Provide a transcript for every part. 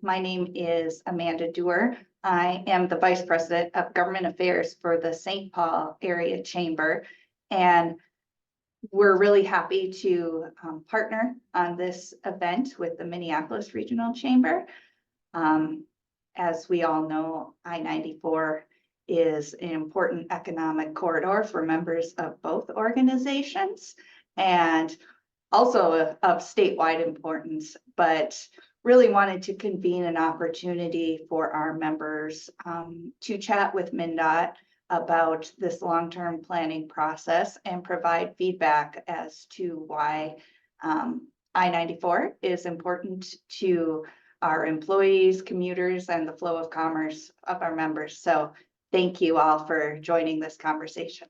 My name is Amanda Dewar. I am the Vice President of Government Affairs for the St. Paul Area Chamber. And we're really happy to partner on this event with the Minneapolis Regional Chamber. As we all know, I-94 is an important economic corridor for members of both organizations and also of statewide importance, but really wanted to convene an opportunity for our members to chat with MnDOT about this long-term planning process and provide feedback as to why I-94 is important to our employees, commuters, and the flow of commerce of our members. So thank you all for joining this conversation.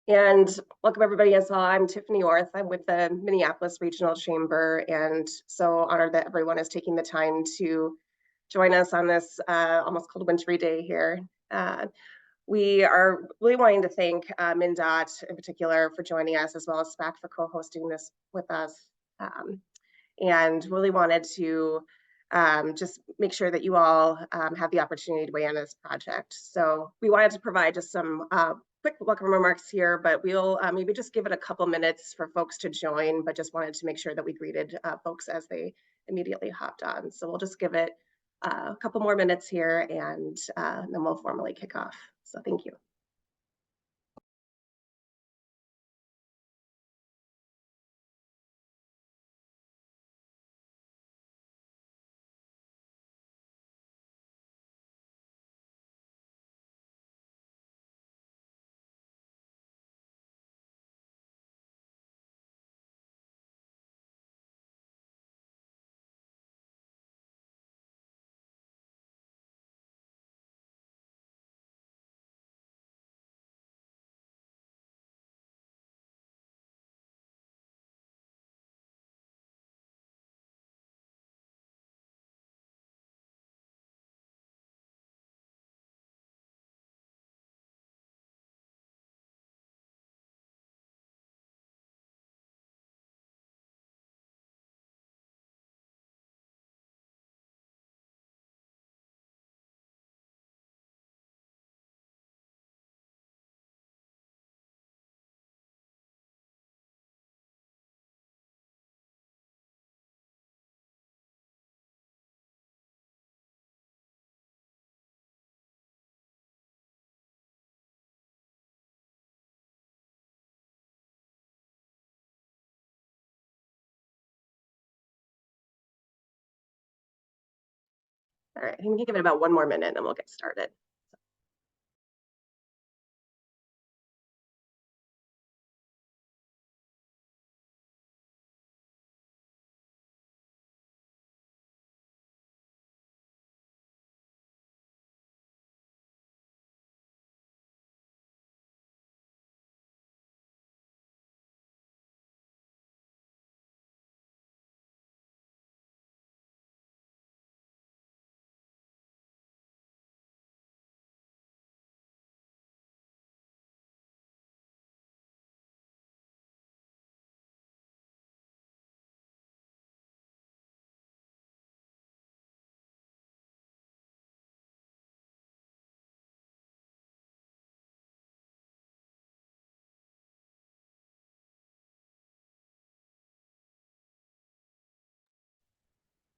And welcome everybody as well. I'm Tiffany Orth. I'm with the Minneapolis Regional Chamber, and so honored that everyone is taking the time to join us on this almost cold wintry day here. We are really wanting to thank MnDOT in particular for joining us, as well as SPAC for co-hosting this with us, and really wanted to just make sure that you all have the opportunity to weigh in on this project. So we wanted to provide just some quick welcome remarks here, but we'll maybe just give it a couple minutes for folks to join, but just wanted to make sure that we greeted folks as they immediately hopped on. So we'll just give it a couple more minutes here, and then we'll formally kick off. So thank you. All right, I think we can give it about one more minute and then we'll get started.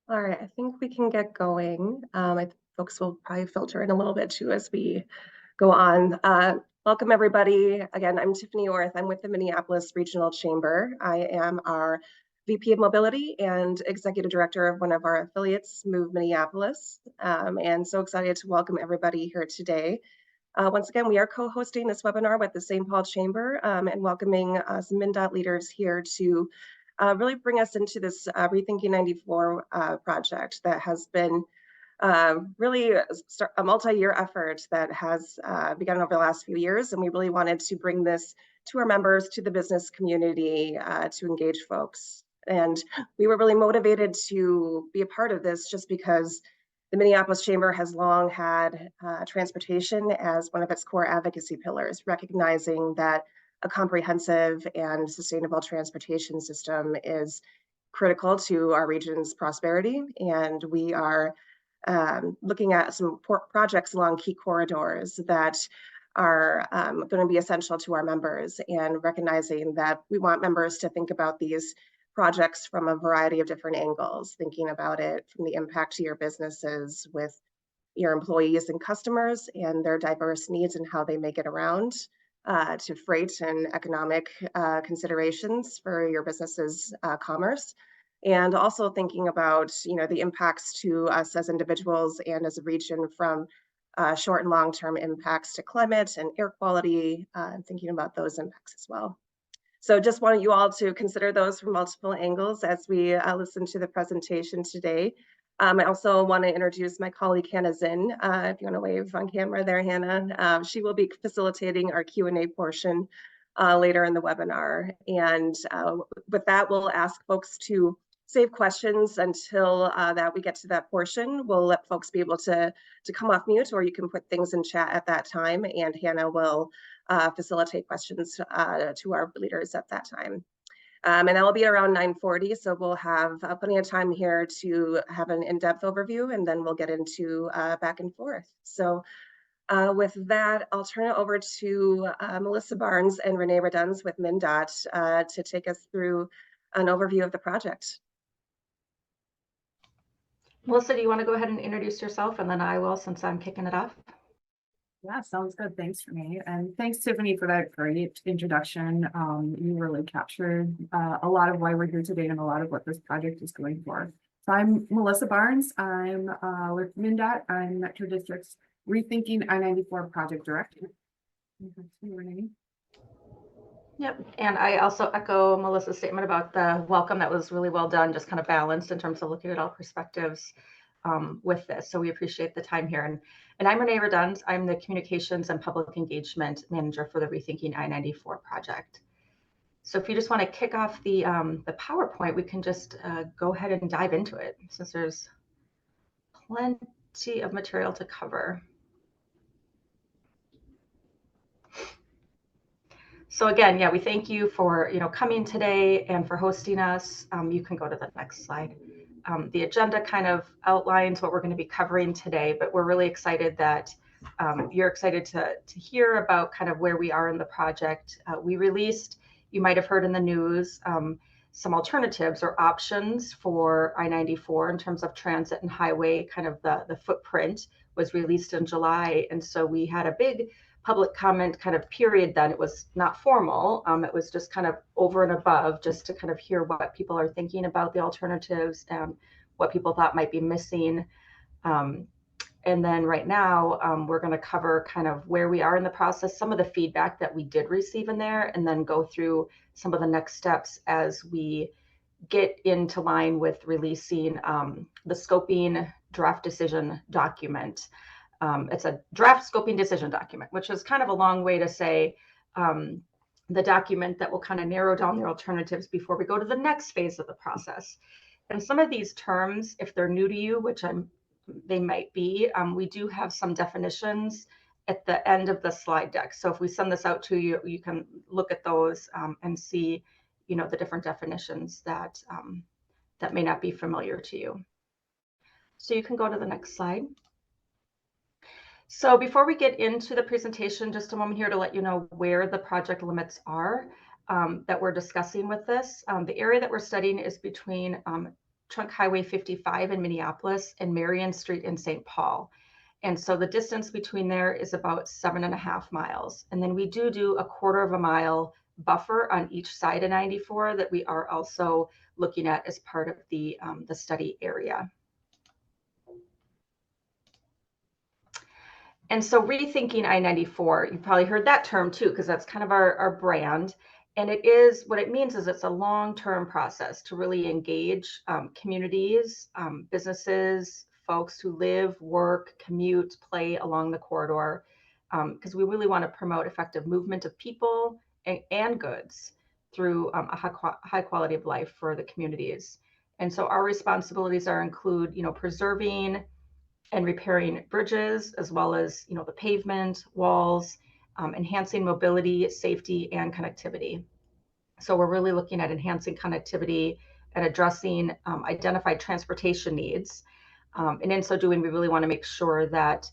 All right, I think we can get going. I think folks will probably filter in a little bit too as we go on. Welcome everybody. Again, I'm Tiffany Orth. I'm with the Minneapolis Regional Chamber. I am our VP of Mobility and Executive Director of one of our affiliates, Move Minneapolis. And so excited to welcome everybody here today. Once again, we are co-hosting this webinar with the St. Paul Chamber and welcoming some MnDOT leaders here to really bring us into this Rethinking 94 project that has been really a multi-year effort that has begun over the last few years. And we really wanted to bring this to our members, to the business community, to engage folks. And we were really motivated to be a part of this just because the Minneapolis Chamber has long had transportation as one of its core advocacy pillars, recognizing that a comprehensive and sustainable transportation system is critical to our region's prosperity. And we are looking at some projects along key corridors that are going to be essential to our members, and recognizing that we want members to think about these projects from a variety of different angles, thinking about it from the impact to your businesses with your employees and customers and their diverse needs and how they make it around, to freight and economic considerations for your business's commerce. And also thinking about, the impacts to us as individuals and as a region, from short and long-term impacts to climate and air quality, and thinking about those impacts as well. So just wanted you all to consider those from multiple angles as we listen to the presentation today. I also want to introduce my colleague, Hannah Zinn. If you want to wave on camera there, Hannah. She will be facilitating our Q&A portion later in the webinar. And with that, we'll ask folks to save questions until that we get to that portion. We'll let folks be able to come off mute, or you can put things in chat at that time, and Hannah will facilitate questions to our leaders at that time. And that will be around 9:40, so we'll have plenty of time here to have an in-depth overview, and then we'll get into back and forth. So with that, I'll turn it over to Melissa Barnes and Renee Reduns with MnDOT to take us through an overview of the project. Melissa, do you want to go ahead and introduce yourself, and then I will, since I'm kicking it off? Yeah, sounds good. Thanks for me. And thanks, Tiffany, for that great introduction. You really captured a lot of why we're here today and a lot of what this project is going for. So I'm Melissa Barnes. I'm with MnDOT. I'm Metro District's Rethinking I-94 Project Director. Yep, and I also echo Melissa's statement about the welcome. That was really well done, just kind of balanced in terms of looking at all perspectives with this. So we appreciate the time here. And I'm Renee Reduns. I'm the Communications and Public Engagement Manager for the Rethinking I-94 project. So if you just want to kick off the PowerPoint, we can just go ahead and dive into it, since there's plenty of material to cover. So again, yeah, we thank you for coming today and for hosting us. You can go to the next slide. The agenda kind of outlines what we're going to be covering today, but we're really excited that you're excited to hear about kind of where we are in the project. We released, you might have heard in the news, some alternatives or options for I-94 in terms of transit and highway. Kind of the footprint was released in July, and so we had a big public comment kind of period then. It was not formal. It was just kind of over and above, just to kind of hear what people are thinking about the alternatives and what people thought might be missing. And then right now, we're going to cover kind of where we are in the process, some of the feedback that we did receive in there, and then go through some of the next steps as we get into line with releasing the scoping draft decision document. It's a draft scoping decision document, which is kind of a long way to say the document that will kind of narrow down the alternatives before we go to the next phase of the process. And some of these terms, if they're new to you, which they might be, we do have some definitions at the end of the slide deck. So if we send this out to you, you can look at those and see, the different definitions that that may not be familiar to you. So you can go to the next slide. So before we get into the presentation, just a moment here to let you know where the project limits are that we're discussing with this. The area that we're studying is between Trunk Highway 55 in Minneapolis and Marion Street in St. Paul. And so the distance between there is about 7.5 miles. And then we do a 1/4 mile buffer on each side of 94 that we are also looking at as part of the study area. And so rethinking I-94, you probably heard that term too, because that's kind of our brand. And it is, what it means is it's a long-term process to really engage communities, businesses, folks who live, work, commute, play along the corridor, because we really want to promote effective movement of people and goods through a high quality of life for the communities. And so our responsibilities include, preserving and repairing bridges, as well as, the pavement, walls, enhancing mobility, safety, and connectivity. So we're really looking at enhancing connectivity and addressing identified transportation needs. And in so doing, we really want to make sure that,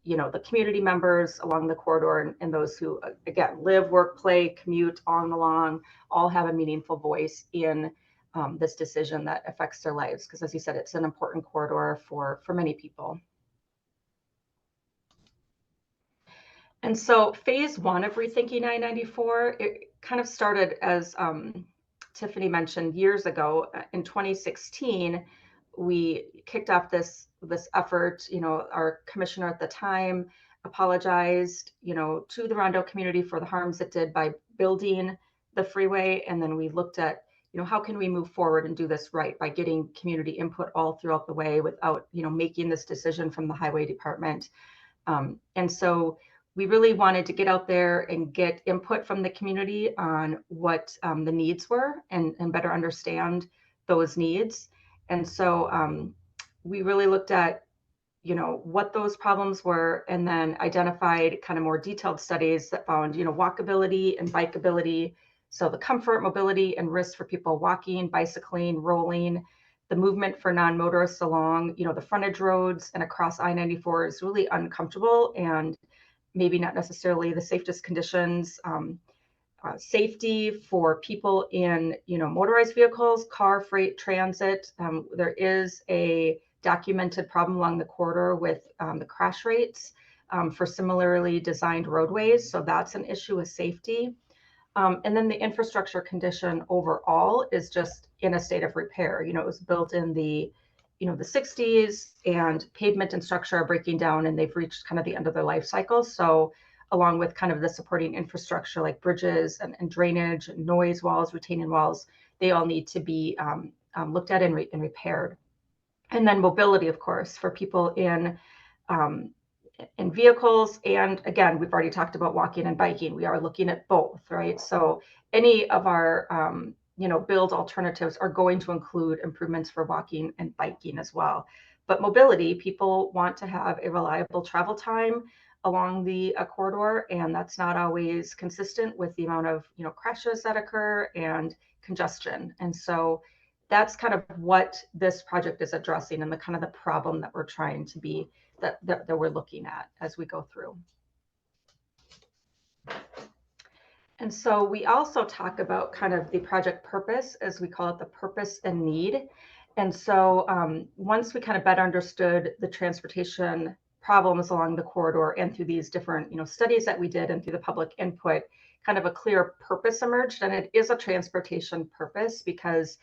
you know, the community members along the corridor and those who, again, live, work, play, commute on and along, all have a meaningful voice in this decision that affects their lives. Because as you said, it's an important corridor for many people. And so phase one of Rethinking I-94, it kind of started as Tiffany mentioned years ago. In 2016, we kicked off this effort. You know, our commissioner at the time apologized, you know, to the Rondo community for the harms it did by building the freeway. And then we looked at, you know, how can we move forward and do this right by getting community input all throughout the way without, you know, making this decision from the highway department. And so we really wanted to get out there and get input from the community on what the needs were and better understand those needs. And so we really looked at, you know, what those problems were, and then identified kind of more detailed studies that found, you know, walkability and bikeability. So the comfort, mobility, and risk for people walking, bicycling, rolling, the movement for non-motorists along, you know, the frontage roads and across I-94 is really uncomfortable and maybe not necessarily the safest conditions. Safety for people in, you know, motorized vehicles, car, freight, transit. There is a documented problem along the corridor with the crash rates for similarly designed roadways. So that's an issue with safety. And then the infrastructure condition overall is just in a state of repair. You know, it was built in the, you know, the 60s, and pavement and structure are breaking down, and they've reached kind of the end of their life cycle. So along with kind of the supporting infrastructure like bridges and drainage, and noise walls, retaining walls, they all need to be looked at and repaired. And then mobility, of course, for people in vehicles. And again, we've already talked about walking and biking. We are looking at both, right? So any of our you know, build alternatives are going to include improvements for walking and biking as well. But mobility, people want to have a reliable travel time along the corridor, and that's not always consistent with the amount of, you know, crashes that occur and congestion. And so that's kind of what this project is addressing, and the kind of the problem that we're trying to be that we're looking at as we go through. And so we also talk about kind of the project purpose, as we call it, the purpose and need. And so once we kind of better understood the transportation problems along the corridor, and through these different, you know, studies that we did and through the public input, kind of a clear purpose emerged. And it is a transportation purpose because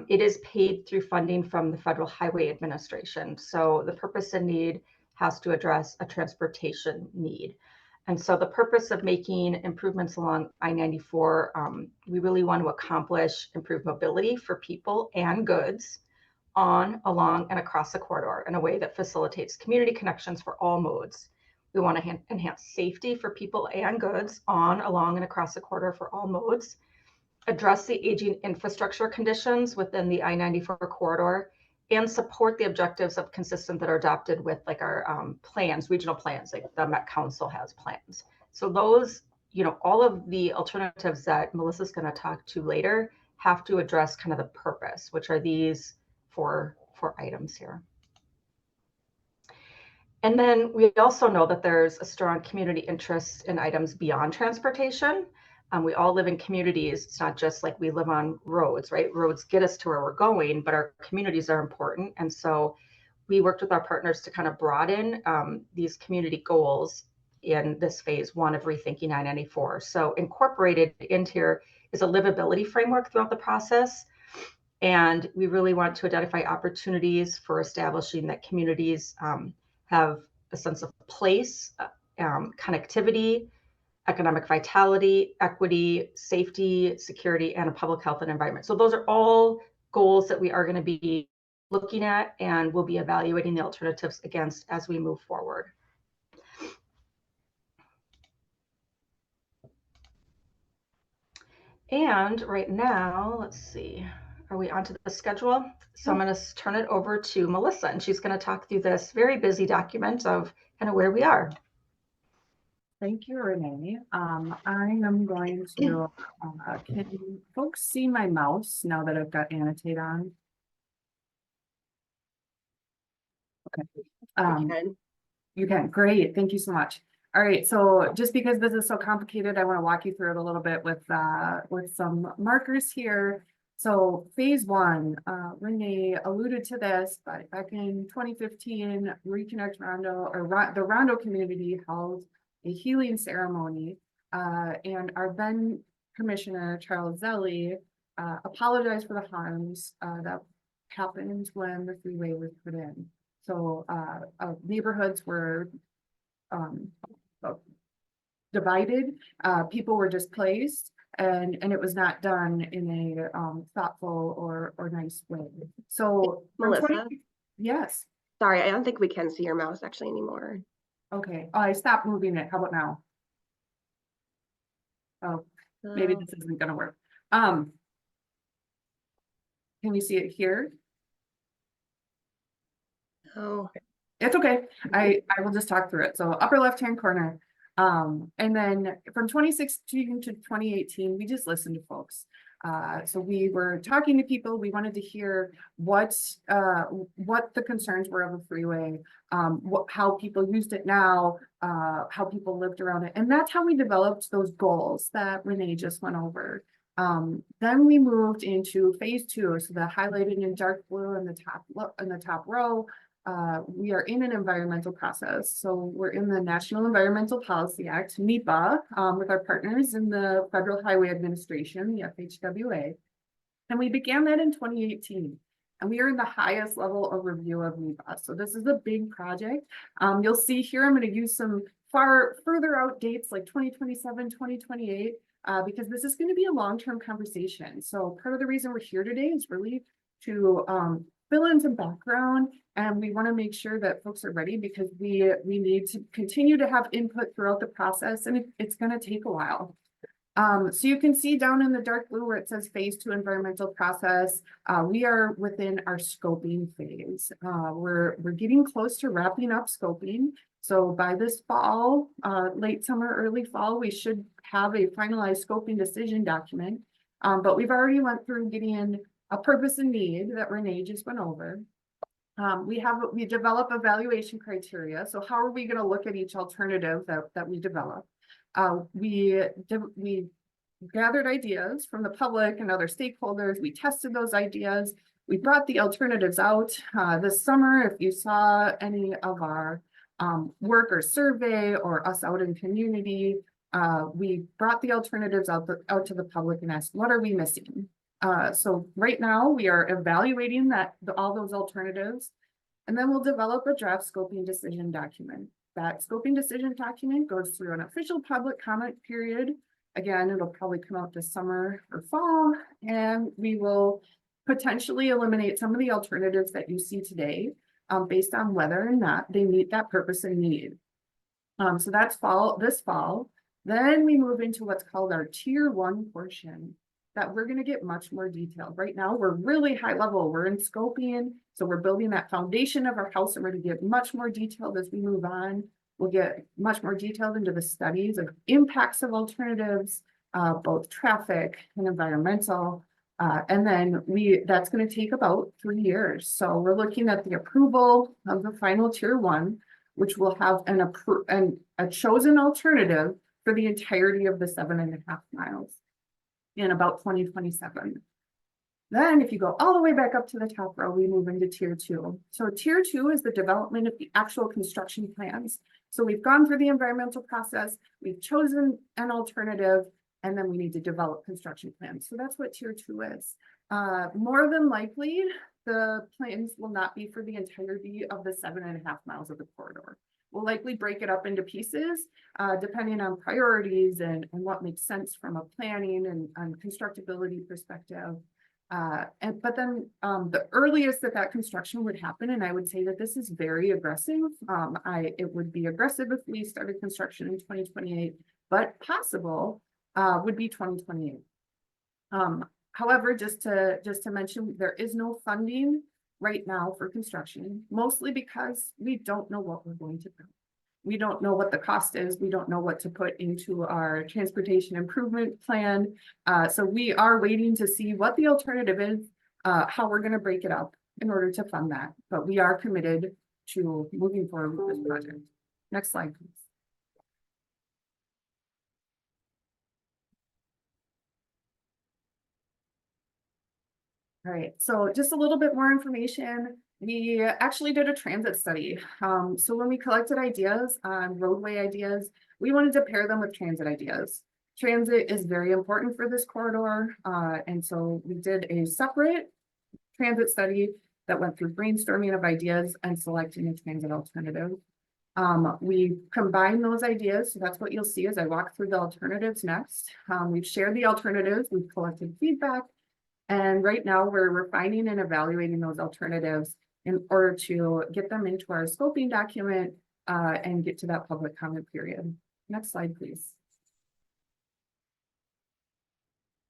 it is paid through funding from the Federal Highway Administration. So the purpose and need has to address a transportation need. And so the purpose of making improvements along I-94, we really want to accomplish improved mobility for people and goods on, along, and across the corridor in a way that facilitates community connections for all modes. We want to enhance safety for people and goods on, along, and across the corridor for all modes, address the aging infrastructure conditions within the I-94 corridor, and support the objectives of consistent that are adopted with like our plans, regional plans, like the Met Council has plans. So those, you know, all of the alternatives that Melissa's going to talk to later have to address kind of the purpose, which are these four items here. And then we also know that there's a strong community interest in items beyond transportation. We all live in communities. It's not just like we live on roads, right? Roads get us to where we're going, but our communities are important. And so we worked with our partners to kind of broaden these community goals in this phase one of Rethinking I-94. So incorporated into here is a livability framework throughout the process. And we really want to identify opportunities for establishing that communities have a sense of place, connectivity, economic vitality, equity, safety, security, and a public health and environment. So those are all goals that we are going to be looking at, and we'll be evaluating the alternatives against as we move forward. And right now, let's see, are we onto the schedule? So I'm going to turn it over to Melissa, and she's going to talk through this very busy document of kind of where we are. Thank you, Renee. I am going to, can folks see my mouse now that I've got annotate on? Okay. And You can, great, thank you so much. All right, so just because this is so complicated, I want to walk you through it a little bit with some markers here. So phase one, Renee alluded to this, but back in 2015, Reconnect Rondo, or the Rondo community held a healing ceremony, and our then Commissioner Charles Zelli apologized for the harms that happened when the freeway was put in. So neighborhoods were divided, people were displaced, and it was not done in a thoughtful or nice way. So from Melissa? yes, sorry, I don't think we can see your mouse actually anymore. okay. Oh, I stopped moving it. How about now? Oh, maybe this isn't gonna work. Can you see it here? Oh, It's okay. I will just talk through it. So upper left-hand corner. And then from 2016 to 2018, we just listened to folks. So we were talking to people. We wanted to hear what the concerns were of the freeway, how people used it now, how people lived around it. And that's how we developed those goals that Renee just went over. Then we moved into phase two. So the highlighted in dark blue in the top row. We are in an environmental process. So we're in the National Environmental Policy Act, NEPA, with our partners in the Federal Highway Administration, the FHWA. And we began that in 2018. And we are in the highest level of review of NEPA. So this is a big project. You'll see here, I'm going to use some further out dates like 2027, 2028, because this is going to be a long-term conversation. So part of the reason we're here today is really to fill in some background, and we want to make sure that folks are ready because we need to continue to have input throughout the process, and it's going to take a while. So you can see down in the dark blue where it says phase two environmental process, we are within our scoping phase. We're getting close to wrapping up scoping. So by this fall, late summer, early fall, we should have a finalized scoping decision document. But we've already went through getting a purpose and need that Renee just went over. We develop evaluation criteria. So how are we going to look at each alternative that we develop? We gathered ideas from the public and other stakeholders. We tested those ideas. We brought the alternatives out this summer. If you saw any of our work or survey or us out in community, we brought the alternatives out to the public and asked, what are we missing? So right now we are evaluating all those alternatives, and then we'll develop a draft scoping decision document. That scoping decision document goes through an official public comment period. Again, it'll probably come out this summer or fall, and we will potentially eliminate some of the alternatives that you see today based on whether or not they meet that purpose and need. So that's this fall. Then we move into what's called our tier one portion that we're going to get much more detailed. Right now, we're really high level. We're in scoping. So we're building that foundation of our house, and we're going to get much more detailed as we move on. We'll get much more detailed into the studies of impacts of alternatives, both traffic and environmental. And then that's going to take about 3 years. So we're looking at the approval of the final tier one, which will have a chosen alternative for the entirety of the 7.5 miles in about 2027. Then if you go all the way back up to the top row, we move into tier two. So tier two is the development of the actual construction plans. So we've gone through the environmental process, we've chosen an alternative, and then we need to develop construction plans. So that's what tier two is. More than likely, the plans will not be for the entirety of the 7.5 miles of the corridor. We'll likely break it up into pieces, depending on priorities and what makes sense from a planning and constructability perspective. But then the earliest that construction would happen, and I would say that this is very aggressive. It would be aggressive if we started construction in 2028, but possible would be 2028. However, just to mention, there is no funding right now for construction, mostly because we don't know what we're going to build. We don't know what the cost is. We don't know what to put into our transportation improvement plan. So we are waiting to see what the alternative is, how we're going to break it up in order to fund that. But we are committed to moving forward with this project. Next slide, please. All right, so just a little bit more information. We actually did a transit study. So when we collected ideas on roadway ideas, we wanted to pair them with transit ideas. Transit is very important for this corridor. And so we did a separate transit study that went through brainstorming of ideas and selecting a transit alternative. We combined those ideas. So that's what you'll see as I walk through the alternatives next. We've shared the alternatives, we've collected feedback. And right now we're refining and evaluating those alternatives in order to get them into our scoping document and get to that public comment period. Next slide, please.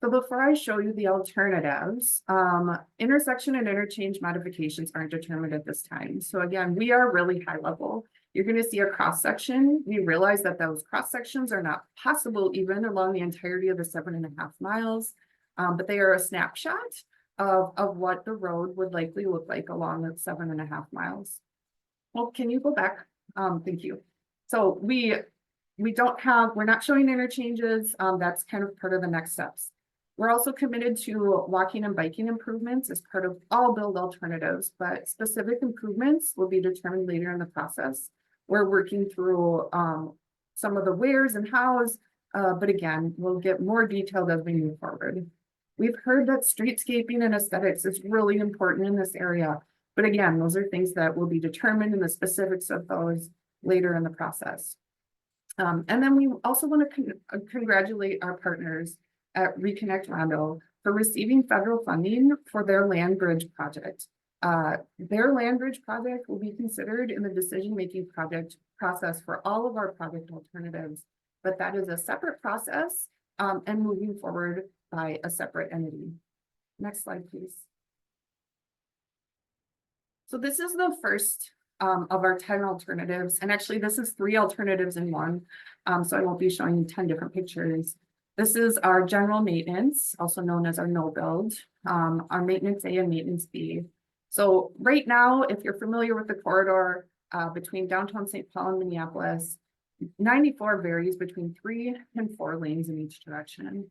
So before I show you the alternatives, intersection and interchange modifications aren't determined at this time. So again, we are really high level. You're going to see a cross section. We realize that those cross sections are not possible even along the entirety of the 7.5 miles. But they are a snapshot of what the road would likely look like along the 7.5 miles. Well, can you go back? Thank you. So we're not showing interchanges. That's kind of part of the next steps. We're also committed to walking and biking improvements as part of all build alternatives, but specific improvements will be determined later in the process. We're working through some of the wheres and hows, but again, we'll get more detailed as we move forward. We've heard that streetscaping and aesthetics is really important in this area, but again, those are things that will be determined in the specifics of those later in the process. And then we also want to congratulate our partners at Reconnect Rondo for receiving federal funding for their land bridge project. Their land bridge project will be considered in the decision-making project process for all of our project alternatives, but that is a separate process and moving forward by a separate entity. Next slide, please. So this is the first of our 10 alternatives. And actually this is 3 alternatives in one. So I won't be showing you 10 different pictures. This is our general maintenance, also known as our no build, our maintenance A and maintenance B. So right now, if you're familiar with the corridor between downtown St. Paul and Minneapolis, 94 varies between 3 and 4 lanes in each direction.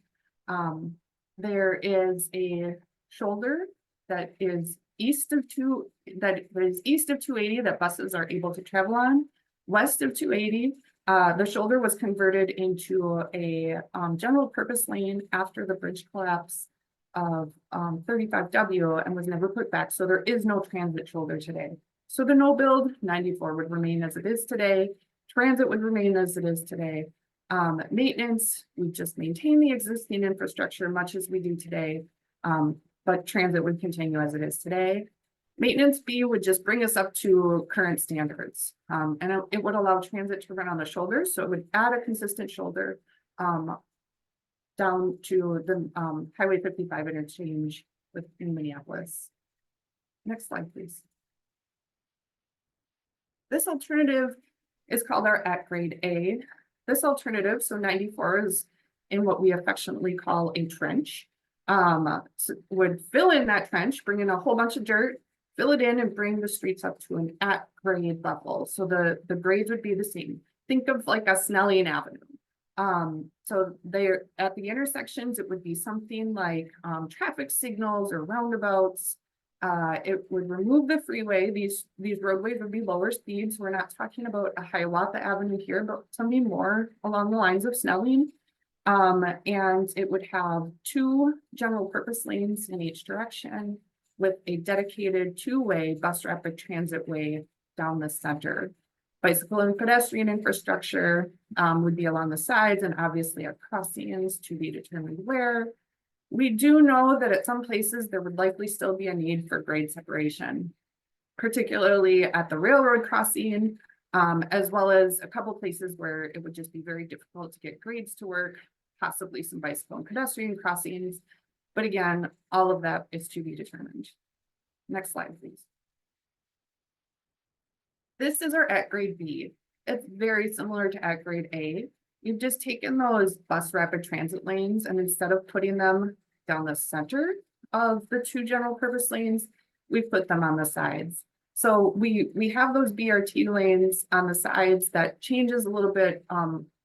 There is a shoulder that is east of 280 that buses are able to travel on. West of 280, the shoulder was converted into a general purpose lane after the bridge collapse of 35W and was never put back. So there is no transit shoulder today. So the no build 94 would remain as it is today. Transit would remain as it is today. Maintenance, we just maintain the existing infrastructure much as we do today, but transit would continue as it is today. Maintenance B would just bring us up to current standards, and it would allow transit to run on the shoulders, so it would add a consistent shoulder down to the Highway 55 interchange in Minneapolis. Next slide, please. This alternative is called our at grade A. This alternative, so 94 is in what we affectionately call a trench, would fill in that trench, bring in a whole bunch of dirt, fill it in and bring the streets up to an at grade level. So the grades would be the same. Think of like a Snelling Avenue. So they're at the intersections, it would be something like traffic signals or roundabouts. It would remove the freeway. These roadways would be lower speeds. We're not talking about a Hiawatha Avenue here, but something more along the lines of Snelling. And it would have 2 general purpose lanes in each direction with a dedicated 2-way bus rapid transit way down the center. Bicycle and pedestrian infrastructure would be along the sides and obviously at crossings to be determined where. We do know that at some places there would likely still be a need for grade separation, particularly at the railroad crossing, as well as a couple places where it would just be very difficult to get grades to work, possibly some bicycle and pedestrian crossings. But again, all of that is to be determined. Next slide, please. This is our at grade B. it's very similar to at grade A. You've just taken those bus rapid transit lanes, and instead of putting them down the center of the two general purpose lanes, we put them on the sides. So we have those BRT lanes on the sides. That changes a little bit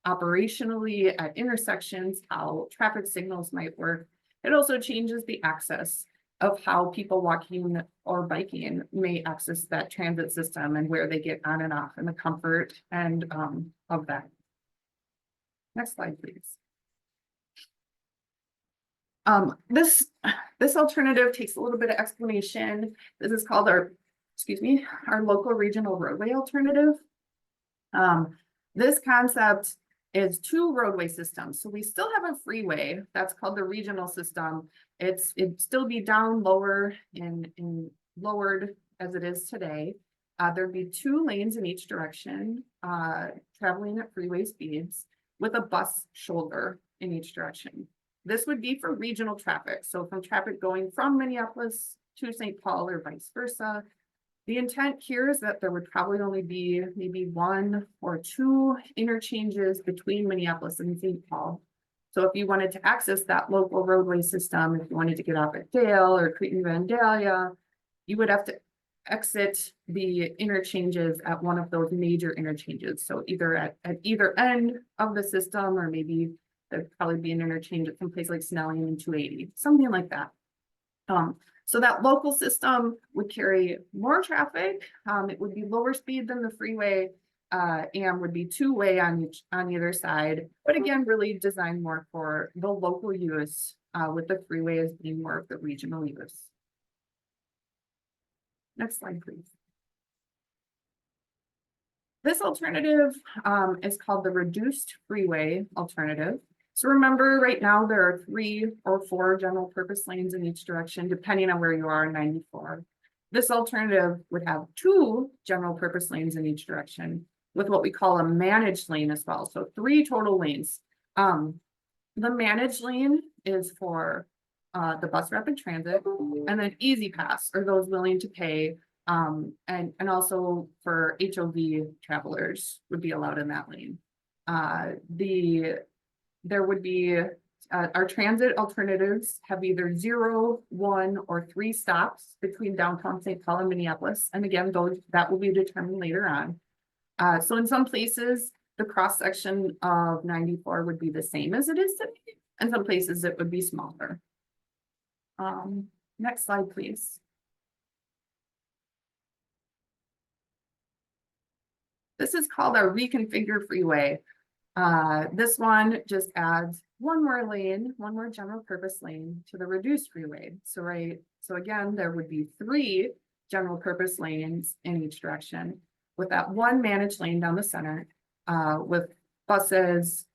operationally at intersections, how traffic signals might work. It also changes the access of how people walking or biking may access that transit system and where they get on and off, and the comfort and of that. Next slide, please. This alternative takes a little bit of explanation. This is called our local regional roadway alternative. This concept is two roadway systems. So we still have a freeway that's called the regional system. It'd still be down lower and lowered as it is today. There'd be two lanes in each direction, traveling at freeway speeds with a bus shoulder in each direction. This would be for regional traffic. So from traffic going from Minneapolis to St. Paul or vice versa. The intent here is that there would probably only be maybe one or two interchanges between Minneapolis and St. Paul. So if you wanted to access that local roadway system, if you wanted to get off at Dale or Cretin Vandalia, you would have to exit the interchanges at one of those major interchanges. So either at either end of the system, or maybe there'd probably be an interchange at some place like Snelling and 280, something like that. So that local system would carry more traffic. It would be lower speed than the freeway, and would be two-way on either side. But again, really designed more for the local use, with the freeway as being more of the regional use. Next slide, please. This alternative is called the reduced freeway alternative. So remember, right now there are 3 or 4 general purpose lanes in each direction, depending on where you are in 94. This alternative would have 2 general purpose lanes in each direction with what we call a managed lane as well. So 3 total lanes. The managed lane is for the bus rapid transit, and then Easy Pass are those willing to pay, and also for HOV travelers would be allowed in that lane. There would be our transit alternatives have either 0, 1, or 3 stops between downtown St. Paul and Minneapolis. And again, that will be determined later on. So in some places, the cross section of 94 would be the same as it is today. And some places it would be smaller. Next slide, please. This is called our reconfigure freeway. This one just adds one more lane, one more general purpose lane to the reduced freeway. So again, there would be 3 general purpose lanes in each direction with that one managed lane down the center, with buses,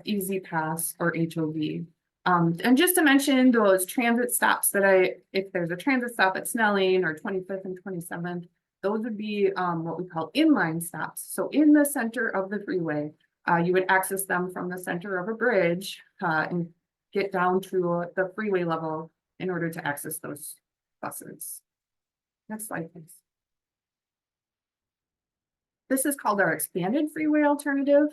Easy Pass, or HOV. And just to mention those transit stops if there's a transit stop at Snelling or 25th and 27th, those would be what we call inline stops. So in the center of the freeway, you would access them from the center of a bridge and get down to the freeway level in order to access those buses. Next slide, please. This is called our expanded freeway alternative.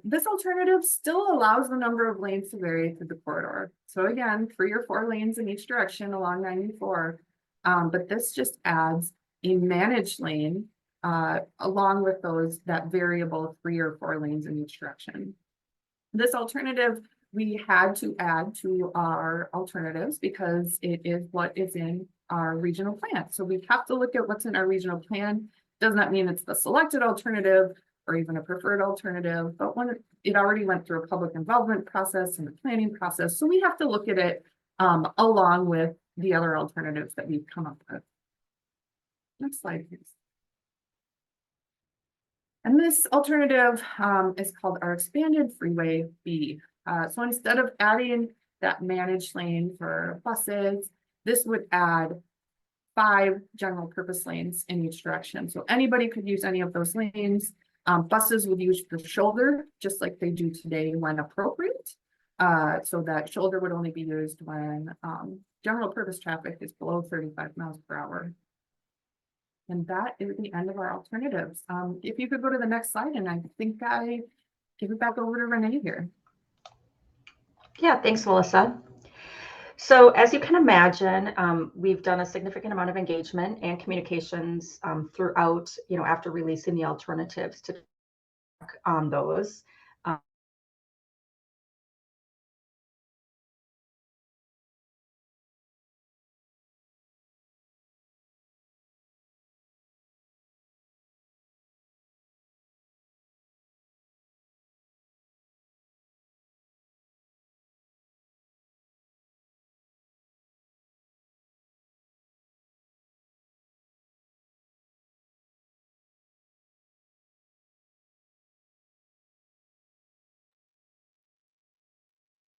This alternative still allows the number of lanes to vary through the corridor. So again, 3 or 4 lanes in each direction along 94, but this just adds a managed lane along with that variable 3 or 4 lanes in each direction. This alternative we had to add to our alternatives because it is what is in our regional plan. So we have to look at what's in our regional plan. Does not mean it's the selected alternative or even a preferred alternative, but when it already went through a public involvement process and a planning process, so we have to look at it along with the other alternatives that we've come up with. Next slide, please. And this alternative is called our expanded freeway B. So instead of adding that managed lane for buses, this would add 5 general purpose lanes in each direction. So anybody could use any of those lanes. Buses would use the shoulder just like they do today when appropriate. So that shoulder would only be used when general purpose traffic is below 35 miles per hour. And that is the end of our alternatives. If you could go to the next slide, and I think I give it back over to Renee here. Yeah, thanks, Melissa. So as you can imagine, we've done a significant amount of engagement and communications throughout, after releasing the alternatives to on those.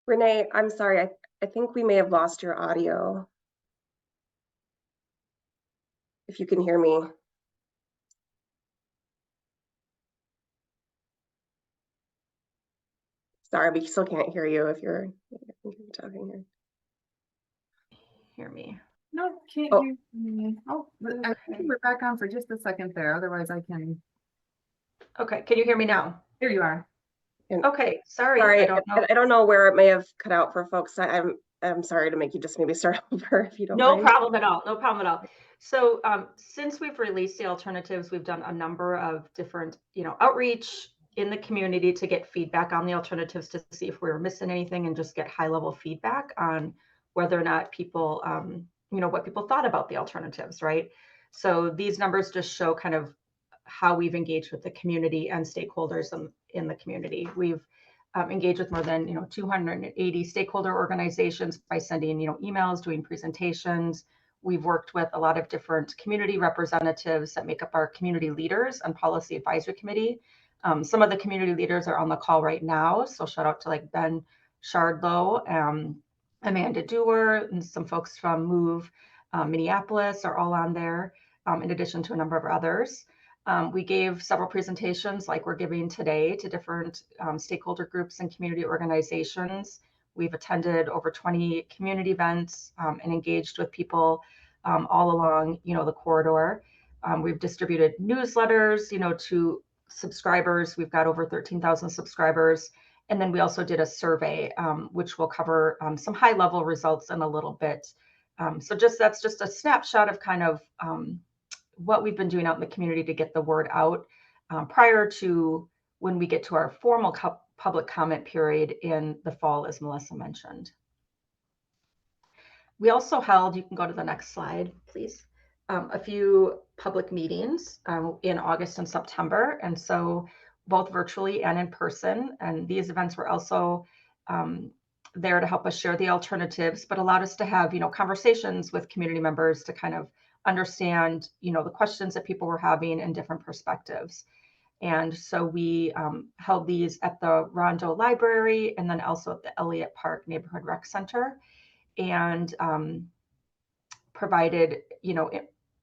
Renee, I'm sorry, I think we may have lost your audio. If you can hear me. Sorry, we still can't hear you if you're talking here. Hear me. No, can't Oh. hear me. Oh, but I think we're back on for just a second there. Otherwise, I can. Okay, can you hear me now? Here you are. Okay, sorry, Sorry, I don't know. I don't know where it may have cut out for folks. I'm sorry to make you just maybe start over if you don't No mind. problem at all. No problem at all. So since we've released the alternatives, we've done a number of different, outreach in the community to get feedback on the alternatives to see if we were missing anything and just get high level feedback on whether or not people, what people thought about the alternatives, right? So these numbers just show kind of how we've engaged with the community and stakeholders in the community. We've engaged with more than 280 stakeholder organizations by sending emails, doing presentations. We've worked with a lot of different community representatives that make up our community leaders and policy advisory committee. Some of the community leaders are on the call right now, so shout out to like Ben Shardlow, Amanda Dewar, and some folks from Move Minneapolis are all on there, in addition to a number of others. We gave several presentations like we're giving today to different stakeholder groups and community organizations. We've attended over 20 community events and engaged with people all along, the corridor. We've distributed newsletters, to subscribers. We've got over 13,000 subscribers. And then we also did a survey, which will cover some high level results in a little bit. So that's just a snapshot of kind of what we've been doing out in the community to get the word out prior to when we get to our formal public comment period in the fall, as Melissa mentioned. We also held, you can go to the next slide, please, a few public meetings in August and September. And so both virtually and in person. And these events were also there to help us share the alternatives, but allowed us to have, conversations with community members to kind of understand, the questions that people were having and different perspectives. And so we held these at the Rondo Library and then also at the Elliott Park Neighborhood Rec Center, and provided,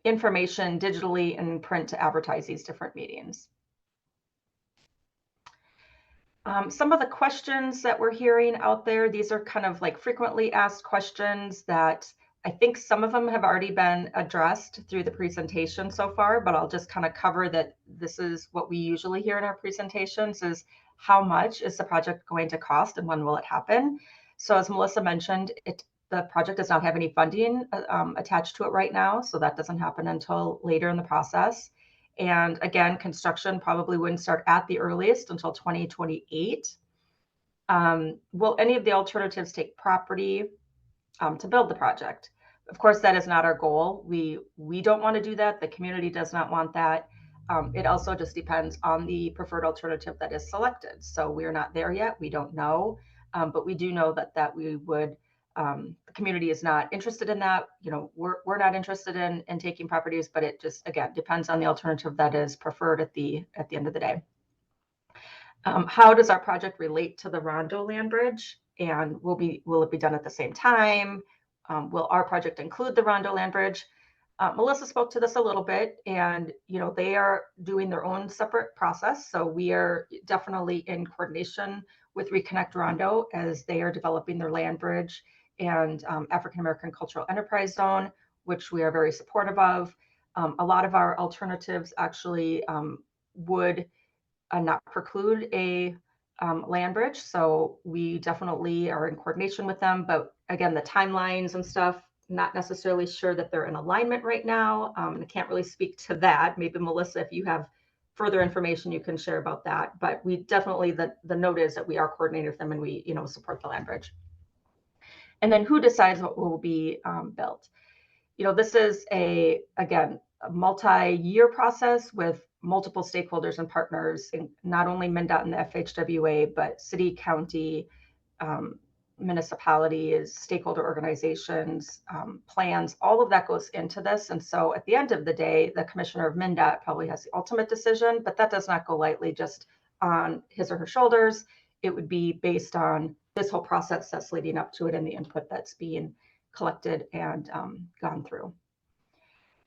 information digitally and print to advertise these different meetings. Some of the questions that we're hearing out there, these are kind of like frequently asked questions that I think some of them have already been addressed through the presentation so far, but I'll just kind of cover that this is what we usually hear in our presentations is how much is the project going to cost and when will it happen? So as Melissa mentioned, the project does not have any funding attached to it right now, so that doesn't happen until later in the process. And again, construction probably wouldn't start at the earliest until 2028. Will any of the alternatives take property to build the project? Of course, that is not our goal. We don't want to do that. The community does not want that. It also just depends on the preferred alternative that is selected. So we're not there yet. We don't know, but we do know that we would. The community is not interested in that. We're not interested in taking properties, but it just, again, depends on the alternative that is preferred at the end of the day. How does our project relate to the Rondo land bridge? And will it be done at the same time? Will our project include the Rondo land bridge? Melissa spoke to this a little bit, and they are doing their own separate process. So we are definitely in coordination with Reconnect Rondo as they are developing their land bridge and African American Cultural Enterprise Zone, which we are very supportive of. A lot of our alternatives actually would not preclude a land bridge. So we definitely are in coordination with them. But again, the timelines and stuff, not necessarily sure that they're in alignment right now. And I can't really speak to that. Maybe Melissa, if you have further information you can share about that. But we definitely, the note is that we are coordinating with them and we, support the land bridge. And then who decides what will be built? This is again, a multi-year process with multiple stakeholders and partners, not only MnDOT and the FHWA, but city, county, municipalities, stakeholder organizations, plans, all of that goes into this. And so at the end of the day, the commissioner of MnDOT probably has the ultimate decision, but that does not go lightly just on his or her shoulders. It would be based on this whole process that's leading up to it and the input that's being collected and gone through.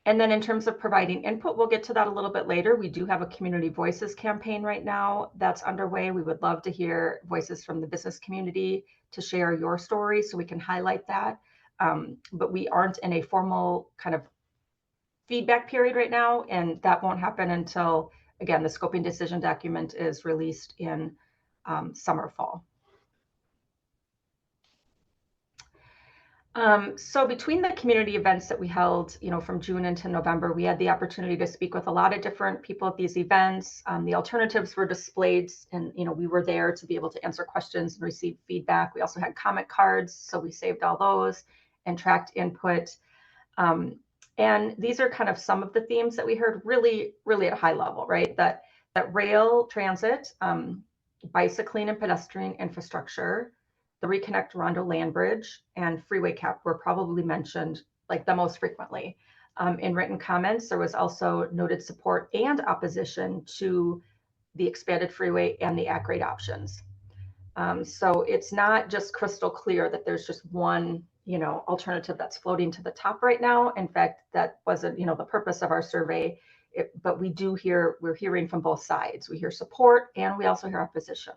And then in terms of providing input, we'll get to that a little bit later. We do have a community voices campaign right now that's underway. We would love to hear voices from the business community to share your story so we can highlight that. But we aren't in a formal kind of feedback period right now, and that won't happen until, again, the scoping decision document is released in summer, fall. So between the community events that we held, from June into November, we had the opportunity to speak with a lot of different people at these events. The alternatives were displayed and, we were there to be able to answer questions and receive feedback. We also had comment cards, so we saved all those and tracked input. And these are kind of some of the themes that we heard really, really at a high level, right? That rail transit, bicycling and pedestrian infrastructure, the Reconnect Rondo Land Bridge, and freeway cap were probably mentioned like the most frequently. In written comments, there was also noted support and opposition to the expanded freeway and the at-grade options. So it's not just crystal clear that there's just one, alternative that's floating to the top right now. In fact, that wasn't, the purpose of our survey, but we're hearing from both sides. We hear support and we also hear opposition.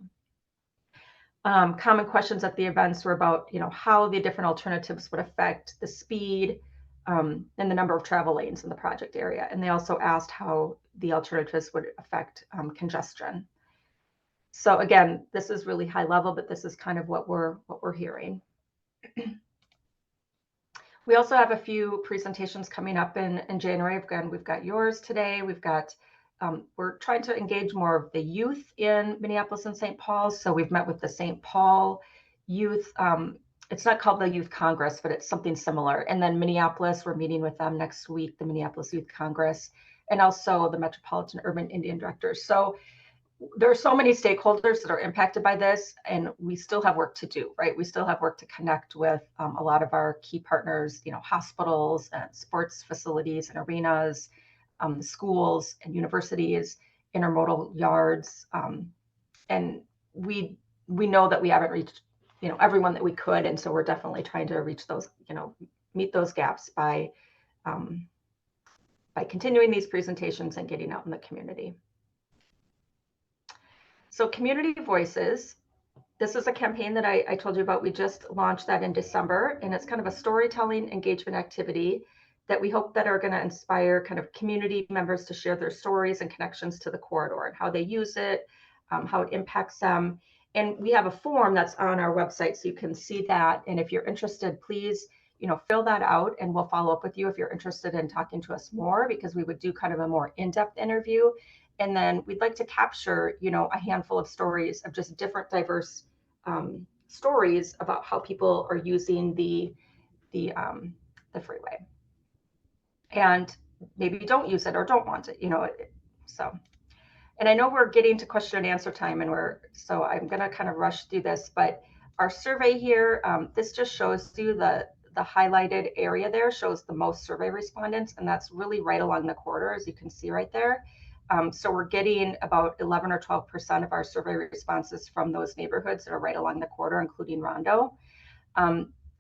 Common questions at the events were about, how the different alternatives would affect the speed and the number of travel lanes in the project area. And they also asked how the alternatives would affect congestion. So again, this is really high level, but this is kind of what we're hearing. We also have a few presentations coming up in January. Again, we've got yours today. We're trying to engage more of the youth in Minneapolis and St. Paul. So we've met with the St. Paul youth. It's not called the Youth Congress, but it's something similar. And then Minneapolis, we're meeting with them next week, the Minneapolis Youth Congress, and also the Metropolitan Urban Indian Directors. So there are so many stakeholders that are impacted by this, and we still have work to do, right? We still have work to connect with a lot of our key partners, hospitals and sports facilities and arenas, schools and universities, intermodal yards. And we know that we haven't reached, everyone that we could. And so we're definitely trying to reach those, meet those gaps by continuing these presentations and getting out in the community. So community voices, this is a campaign that I told you about. We just launched that in December, and it's kind of a storytelling engagement activity that we hope that are going to inspire kind of community members to share their stories and connections to the corridor and how they use it, how it impacts them. And we have a form that's on our website, so you can see that. And if you're interested, please, fill that out, and we'll follow up with you if you're interested in talking to us more, because we would do kind of a more in-depth interview. And then we'd like to capture, a handful of stories of just different diverse stories about how people are using the freeway, and maybe don't use it or don't want it, so. And I know we're getting to question and answer time, and so I'm going to kind of rush through this, but our survey here, this just shows you the highlighted area there shows the most survey respondents, and that's really right along the corridor, as you can see right there. So we're getting about 11 or 12% of our survey responses from those neighborhoods that are right along the corridor, including Rondo.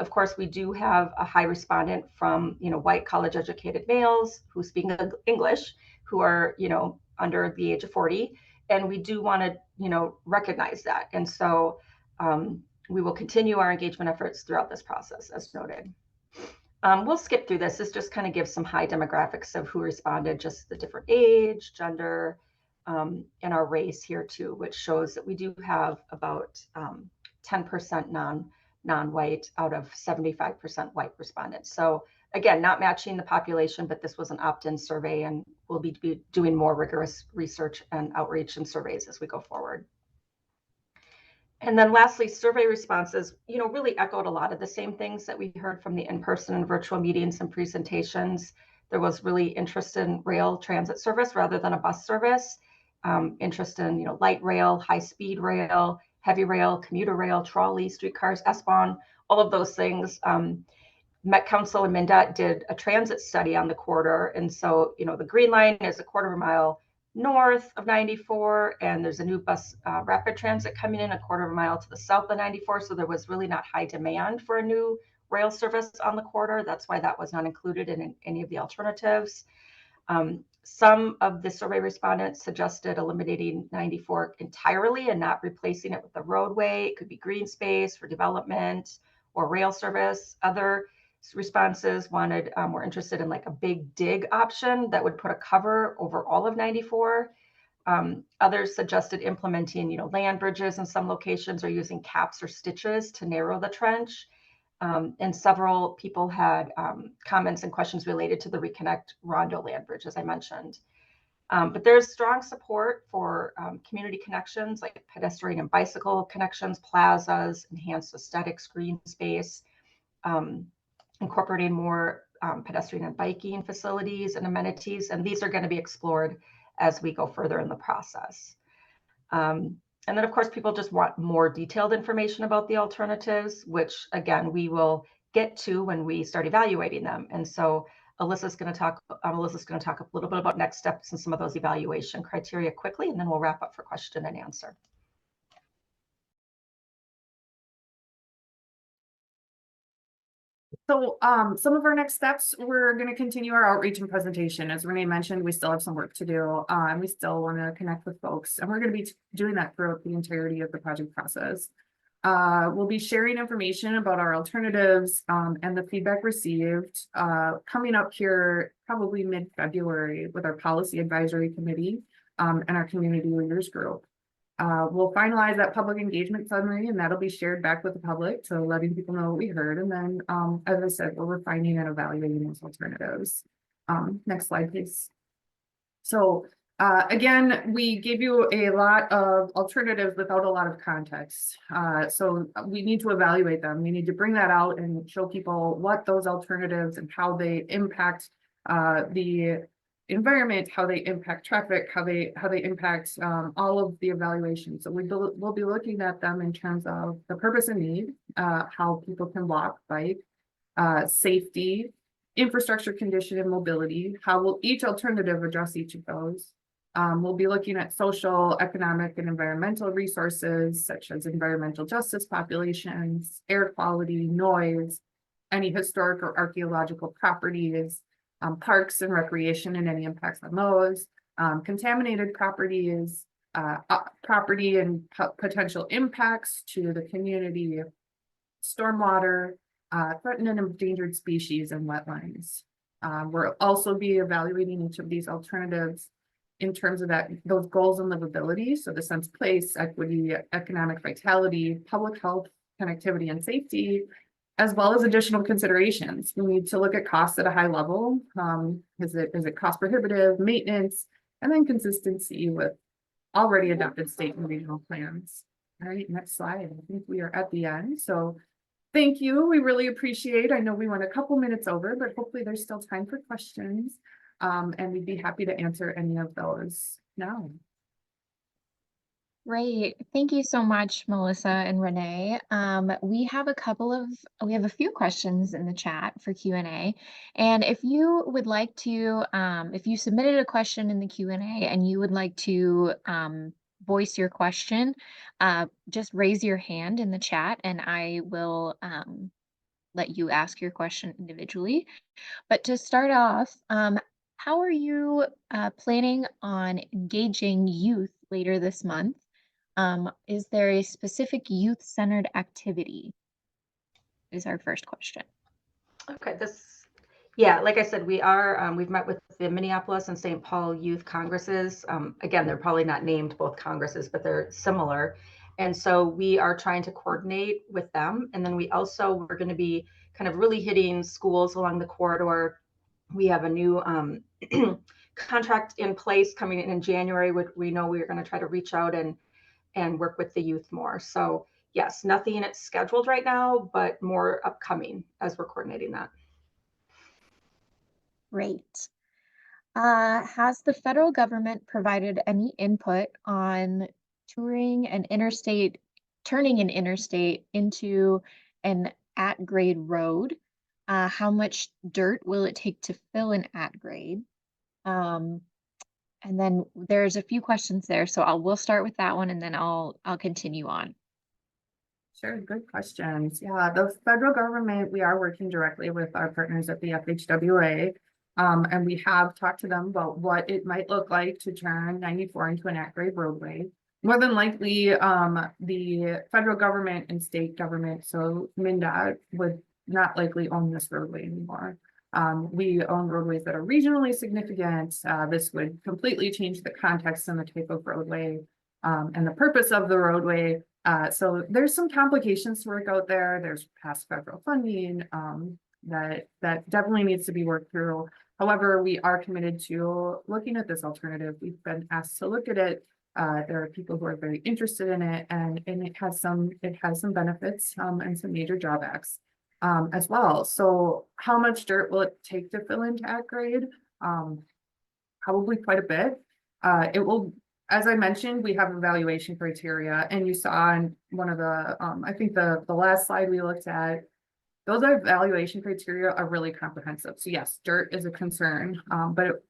Of course, we do have a high respondent from, white college-educated males who speak English, who are, under the age of 40, and we do want to, recognize that. And so we will continue our engagement efforts throughout this process, as noted. We'll skip through this. This just kind of gives some high demographics of who responded, just the different age, gender, and our race here too, which shows that we do have about 10% non-white out of 75% white respondents. So again, not matching the population, but this was an opt-in survey, and we'll be doing more rigorous research and outreach and surveys as we go forward. And then lastly, survey responses, really echoed a lot of the same things that we heard from the in-person and virtual meetings and presentations. There was really interest in rail transit service rather than a bus service, interest in, light rail, high-speed rail, heavy rail, commuter rail, trolley, streetcars, S-Bahn, all of those things. Met Council and MnDOT did a transit study on the corridor. And so, the green line is a quarter of a mile north of 94, and there's a new bus rapid transit coming in a quarter of a mile to the south of 94. So there was really not high demand for a new rail service on the corridor. That's why that was not included in any of the alternatives. Some of the survey respondents suggested eliminating 94 entirely and not replacing it with a roadway. It could be green space for development or rail service. Other responses were interested in like a big dig option that would put a cover over all of 94. Others suggested implementing, land bridges in some locations or using caps or stitches to narrow the trench. And several people had comments and questions related to the Reconnect Rondo land bridge, as I mentioned. But there's strong support for community connections like pedestrian and bicycle connections, plazas, enhanced aesthetics, green space, incorporating more pedestrian and biking facilities and amenities. And these are going to be explored as we go further in the process. And then, of course, people just want more detailed information about the alternatives, which, again, we will get to when we start evaluating them. And so Alyssa's going to talk a little bit about next steps and some of those evaluation criteria quickly, and then we'll wrap up for question and answer. So some of our next steps, we're going to continue our outreach and presentation. As Renee mentioned, we still have some work to do, and we still want to connect with folks, and we're going to be doing that throughout the entirety of the project process. We'll be sharing information about our alternatives and the feedback received coming up here probably mid-February with our policy advisory committee and our community leaders group. We'll finalize that public engagement summary, and that'll be shared back with the public, so letting people know what we heard. And then, as I said, we're refining and evaluating those alternatives. Next slide, please. So again, we gave you a lot of alternatives without a lot of context. So we need to evaluate them. We need to bring that out and show people what those alternatives and how they impact the environment, how they impact traffic, how they impact all of the evaluations. So we'll be looking at them in terms of the purpose and need, how people can walk, bike, safety, infrastructure condition, and mobility. How will each alternative address each of those? We'll be looking at social, economic, and environmental resources such as environmental justice populations, air quality, noise, any historic or archaeological properties, parks and recreation and any impacts on those, contaminated properties, property and potential impacts to the community, stormwater, threatened and endangered species, and wetlands. We'll also be evaluating each of these alternatives in terms of those goals and livability. So the sense, place, equity, economic vitality, public health, connectivity, and safety, as well as additional considerations. We need to look at costs at a high level. Is it cost prohibitive, maintenance, and then consistency with already adopted state and regional plans. All right, next slide. I think we are at the end. So thank you. We really appreciate. I know we went a couple minutes over, but hopefully there's still time for questions. And we'd be happy to answer any of those now. Great. Thank you so much, Melissa and Renee. We have a few questions in the chat for Q&A. And if you would like to, if you submitted a question in the Q&A and you would like to voice your question, just raise your hand in the chat and I will let you ask your question individually. But to start off, how are you planning on engaging youth later this month? Is there a specific youth-centered activity? Is our first question. Okay, this Yeah, like I said, we've met with the Minneapolis and St. Paul Youth Congresses. Again, they're probably not named both congresses, but they're similar. And so we are trying to coordinate with them. And then we're going to be kind of really hitting schools along the corridor. We have a new contract in place coming in January. We know we're going to try to reach out and work with the youth more. So yes, nothing scheduled right now, but more upcoming as we're coordinating that. Great. Has the federal government provided any input on turning an interstate into an at-grade road? How much dirt will it take to fill an at-grade? And then there's a few questions there, so we'll start with that one and then I'll continue on. Sure, good questions. Yeah, the federal government, we are working directly with our partners at the FHWA. And we have talked to them about what it might look like to turn 94 into an at-grade roadway. More than likely, the federal government and state government, so MnDOT, would not likely own this roadway anymore. We own roadways that are regionally significant. This would completely change the context and the type of roadway and the purpose of the roadway. So there's some complications to work out there. There's past federal funding that definitely needs to be worked through. However, we are committed to looking at this alternative. We've been asked to look at it. There are people who are very interested in it, and it has some benefits and some major drawbacks as well. So how much dirt will it take to fill into at grade? Probably quite a bit. It will, as I mentioned, we have evaluation criteria, and you saw in one of the, I think the last slide we looked at, those evaluation criteria are really comprehensive. So yes, dirt is a concern, but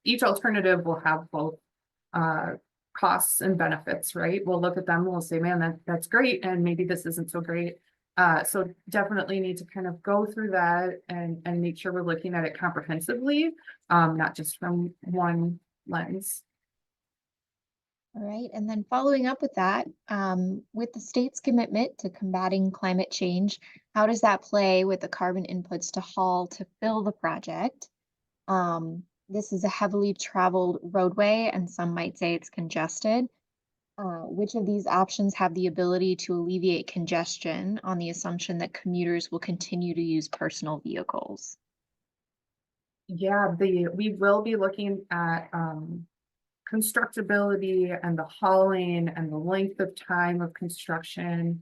each alternative will have both costs and benefits, right? We'll look at them and we'll say, man, that's great, and maybe this isn't so great. So definitely need to kind of go through that and make sure we're looking at it comprehensively, not just from one lens. All right, and then following up with that, with the state's commitment to combating climate change, how does that play with the carbon inputs to haul to fill the project? This is a heavily traveled roadway, and some might say it's congested. Which of these options have the ability to alleviate congestion on the assumption that commuters will continue to use personal vehicles? Yeah, we will be looking at constructability and the hauling and the length of time of construction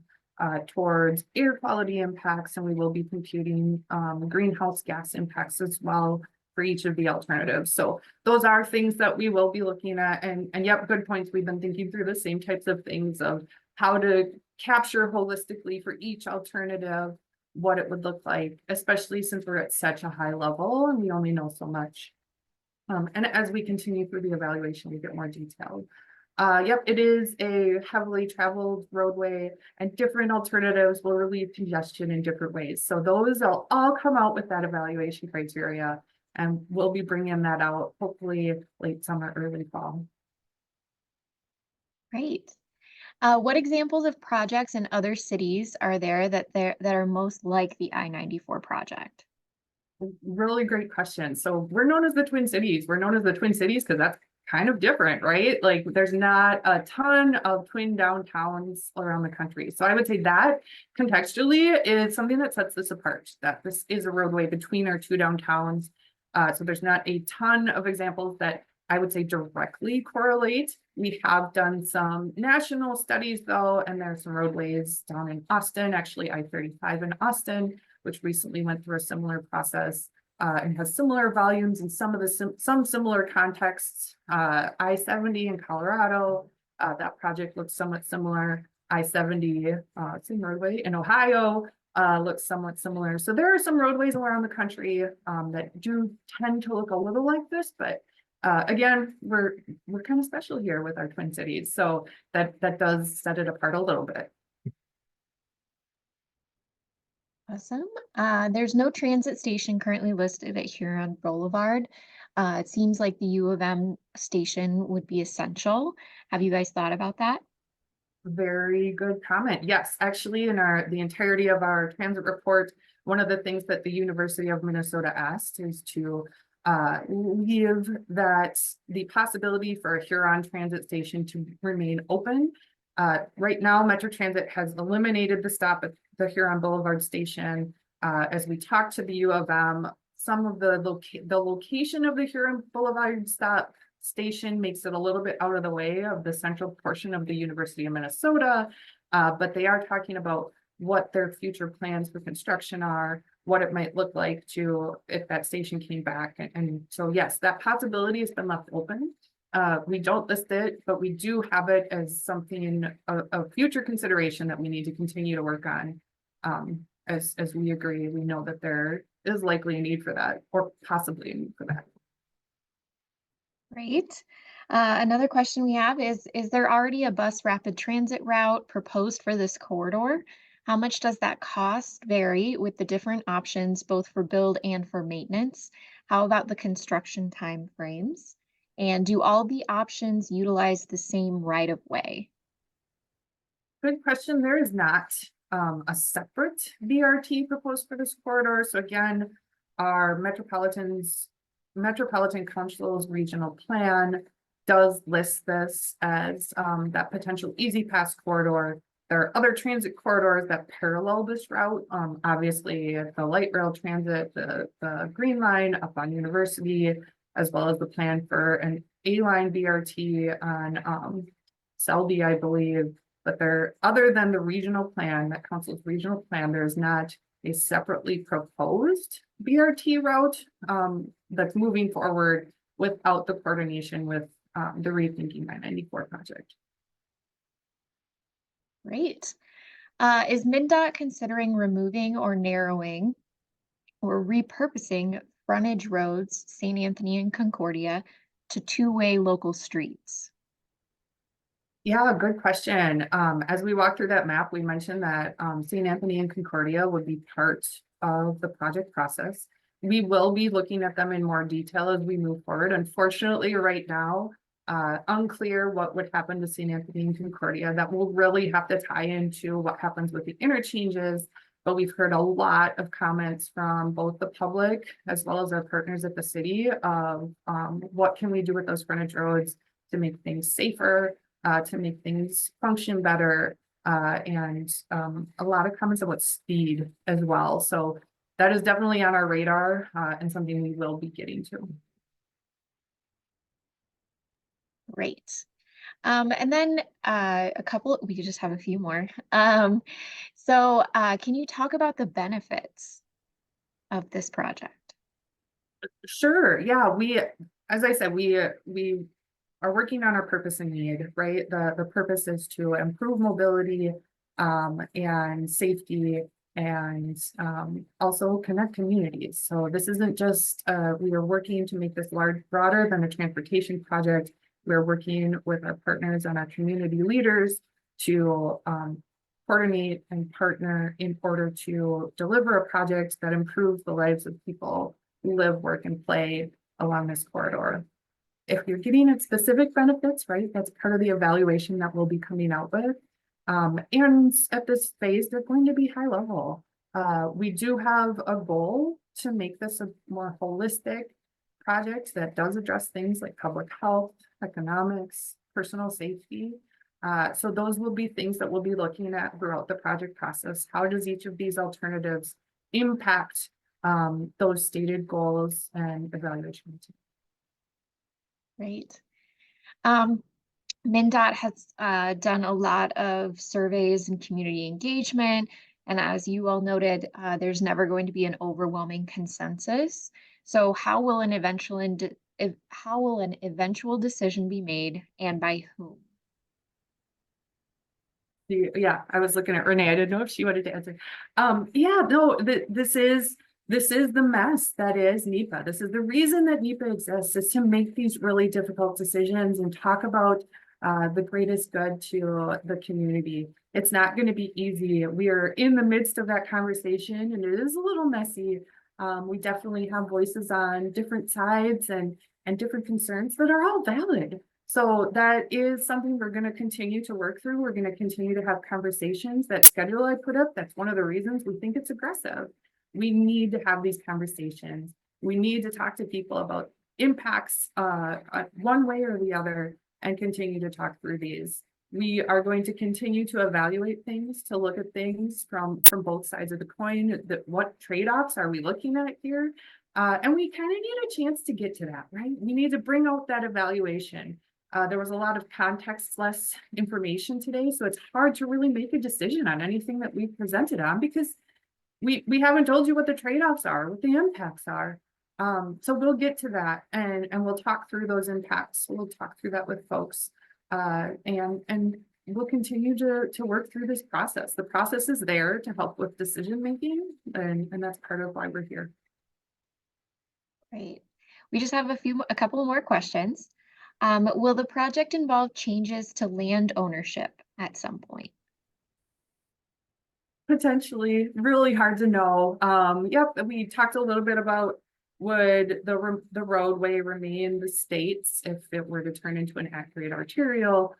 towards air quality impacts, and we will be computing greenhouse gas impacts as well for each of the alternatives. So those are things that we will be looking at, and yep, good points. We've been thinking through the same types of things of how to capture holistically for each alternative what it would look like, especially since we're at such a high level and we only know so much. And as we continue through the evaluation, we get more detailed. Yep, it is a heavily traveled roadway, and different alternatives will relieve congestion in different ways. So those will all come out with that evaluation criteria, and we'll be bringing that out hopefully late summer, early fall. Great. What examples of projects in other cities are there that are most like the I-94 project? Really great question. So we're known as the Twin Cities. We're known as the Twin Cities because that's kind of different, right? Like there's not a ton of twin downtowns around the country. So I would say that contextually is something that sets this apart, that this is a roadway between our two downtowns. So there's not a ton of examples that I would say directly correlate. We have done some national studies though, and there's some roadways down in Austin, actually I-35 in Austin, which recently went through a similar process and has similar volumes and some similar contexts. I-70 in Colorado, that project looks somewhat similar. I-70, same roadway in Ohio, looks somewhat similar. So there are some roadways around the country that do tend to look a little like this, but again, we're kind of special here with our Twin Cities. So that does set it apart a little bit. Awesome. There's no transit station currently listed at Huron Boulevard. It seems like the U of M station would be essential. Have you guys thought about that? Very good comment. Yes, actually, in the entirety of our transit report, one of the things that the University of Minnesota asked is to leave that the possibility for a Huron transit station to remain open. Right now, Metro Transit has eliminated the stop at the Huron Boulevard station. As we talked to the U of M, some of the location of the Huron Boulevard stop station makes it a little bit out of the way of the central portion of the University of Minnesota, but they are talking about what their future plans for construction are, what it might look like to if that station came back. And so, yes, that possibility has been left open. We don't list it, but we do have it as something, a future consideration that we need to continue to work on. As we agree, we know that there is likely a need for that, or possibly a need for that. Great. Another question we have is there already a bus rapid transit route proposed for this corridor? How much does that cost vary with the different options, both for build and for maintenance? How about the construction time frames? And do all the options utilize the same right of way? Good question. There is not a separate BRT proposed for this corridor. So again, our Metropolitan Council's regional plan does list this as that potential easy pass corridor. There are other transit corridors that parallel this route. Obviously, the light rail transit, the Green Line up on University, as well as the plan for an A-line BRT on Selby, I believe. But there, other than the regional plan, that council's regional plan, there's not a separately proposed BRT route that's moving forward without the coordination with the Rethinking I-94 project. Great. Is MnDOT considering removing or narrowing or repurposing frontage roads, St. Anthony and Concordia, to two-way local streets? Yeah, good question. As we walk through that map, we mentioned that St. Anthony and Concordia would be part of the project process. We will be looking at them in more detail as we move forward. Unfortunately, right now, unclear what would happen to St. Anthony and Concordia. That will really have to tie into what happens with the interchanges. But we've heard a lot of comments from both the public as well as our partners at the city of what can we do with those frontage roads to make things safer, to make things function better, and a lot of comments about speed as well. So that is definitely on our radar and something we will be getting to. Great. And then we could just have a few more. So can you talk about the benefits of this project? Sure. Yeah, as I said, we are working on our purpose and need, right? The purpose is to improve mobility and safety and also connect communities. So this isn't just, we are working to make this broader than a transportation project. We're working with our partners and our community leaders to coordinate and partner in order to deliver a project that improves the lives of people who live, work, and play along this corridor. If you're getting at specific benefits, right, that's part of the evaluation that we'll be coming out with. And at this phase, they're going to be high level. We do have a goal to make this a more holistic project that does address things like public health, economics, personal safety. So those will be things that we'll be looking at throughout the project process. How does each of these alternatives impact those stated goals and evaluation? Great. MnDOT has done a lot of surveys and community engagement. And as you all noted, there's never going to be an overwhelming consensus. So how will an eventual decision be made and by whom? Yeah, I was looking at Renee. I didn't know if she wanted to answer. Yeah, no, this is the mess that is NEPA. This is the reason that NEPA exists, is to make these really difficult decisions and talk about the greatest good to the community. It's not going to be easy. We are in the midst of that conversation and it is a little messy. We definitely have voices on different sides and different concerns that are all valid. So that is something we're going to continue to work through. We're going to continue to have conversations. That schedule I put up, that's one of the reasons we think it's aggressive. we need to have these conversations. We need to talk to people about impacts one way or the other and continue to talk through these. We are going to continue to evaluate things, to look at things from both sides of the coin. What trade-offs are we looking at here? And we kind of need a chance to get to that, right? We need to bring out that evaluation. There was a lot of context-less information today, so it's hard to really make a decision on anything that we've presented on because we haven't told you what the trade-offs are, what the impacts are. So we'll get to that and we'll talk through those impacts. We'll talk through that with folks. And we'll continue to work through this process. The process is there to help with decision making, and that's part of why we're here. Great. We just have a couple more questions. Will the project involve changes to land ownership at some point? Potentially, really hard to know. Yep, we talked a little bit about would the roadway remain the state's if it were to turn into an accurate arterial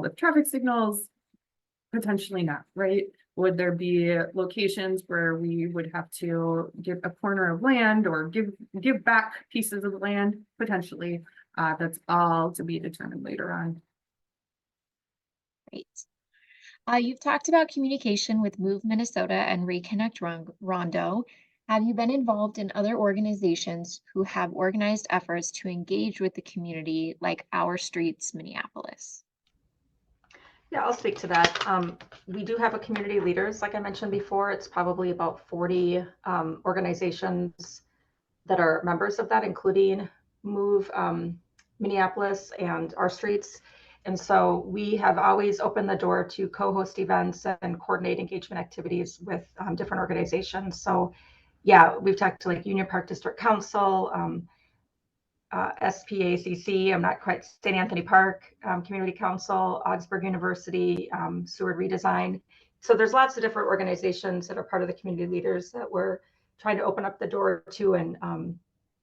with traffic signals? Potentially not, right? Would there be locations where we would have to give a corner of land or give back pieces of land? Potentially. That's all to be determined later on. Great. You've talked about communication with Move Minnesota and Reconnect Rondo. Have you been involved in other organizations who have organized efforts to engage with the community, like Our Streets Minneapolis? Yeah, I'll speak to that. We do have a community leaders, like I mentioned before. It's probably about 40 organizations that are members of that, including Move Minneapolis and Our Streets. And so we have always opened the door to co-host events and coordinate engagement activities with different organizations. So yeah, we've talked to like Union Park District Council, SPACC, I'm not quite, St. Anthony Park Community Council, Augsburg University, Seward Redesign. So there's lots of different organizations that are part of the community leaders that we're trying to open up the door to and,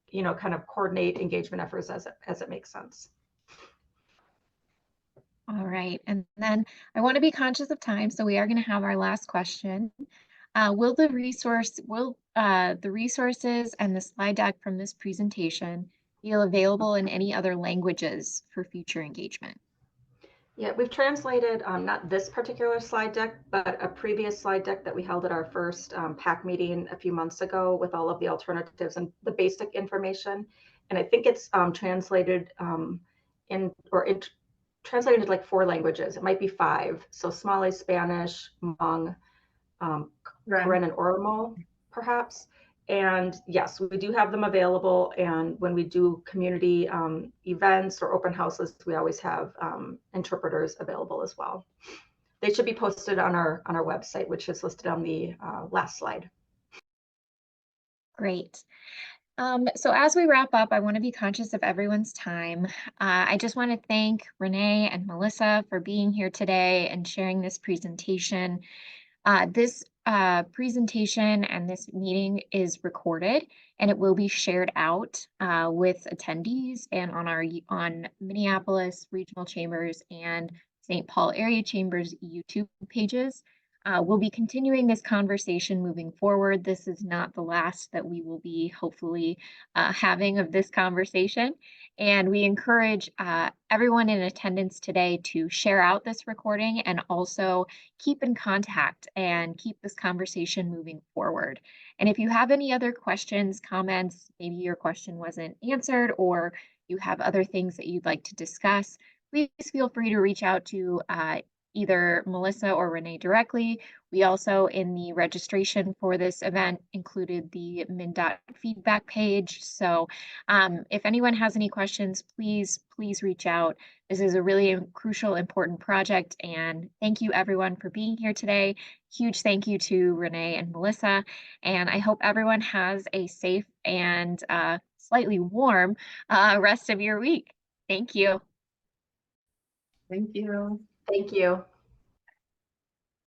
you know, kind of coordinate engagement efforts as it makes sense. All right, and then I want to be conscious of time, so we are going to have our last question. Will the resources and the slide deck from this presentation be available in any other languages for future engagement? Yeah, we've translated not this particular slide deck, but a previous slide deck that we held at our first PAC meeting a few months ago with all of the alternatives and the basic information. And I think it's translated translated into like 4 languages. It might be 5. So Somali, Spanish, Hmong, Karen and Oromo, perhaps. And yes, we do have them available. And when we do community events or open houses, we always have interpreters available as well. They should be posted on our website, which is listed on the last slide. Great. So as we wrap up, I want to be conscious of everyone's time. I just want to thank Renee and Melissa for being here today and sharing this presentation. This presentation and this meeting is recorded and it will be shared out with attendees and on Minneapolis Regional Chambers and St. Paul Area Chambers YouTube pages. We'll be continuing this conversation moving forward. This is not the last that we will be hopefully having of this conversation. And we encourage everyone in attendance today to share out this recording and also keep in contact and keep this conversation moving forward. And if you have any other questions, comments, maybe your question wasn't answered or you have other things that you'd like to discuss, please feel free to reach out to either Melissa or Renee directly. We also, in the registration for this event, included the MnDOT feedback page. So if anyone has any questions, please reach out. This is a really crucial, important project. And thank you everyone for being here today. Huge thank you to Renee and Melissa. And I hope everyone has a safe and slightly warm rest of your week. Thank you. Thank you. Thank you.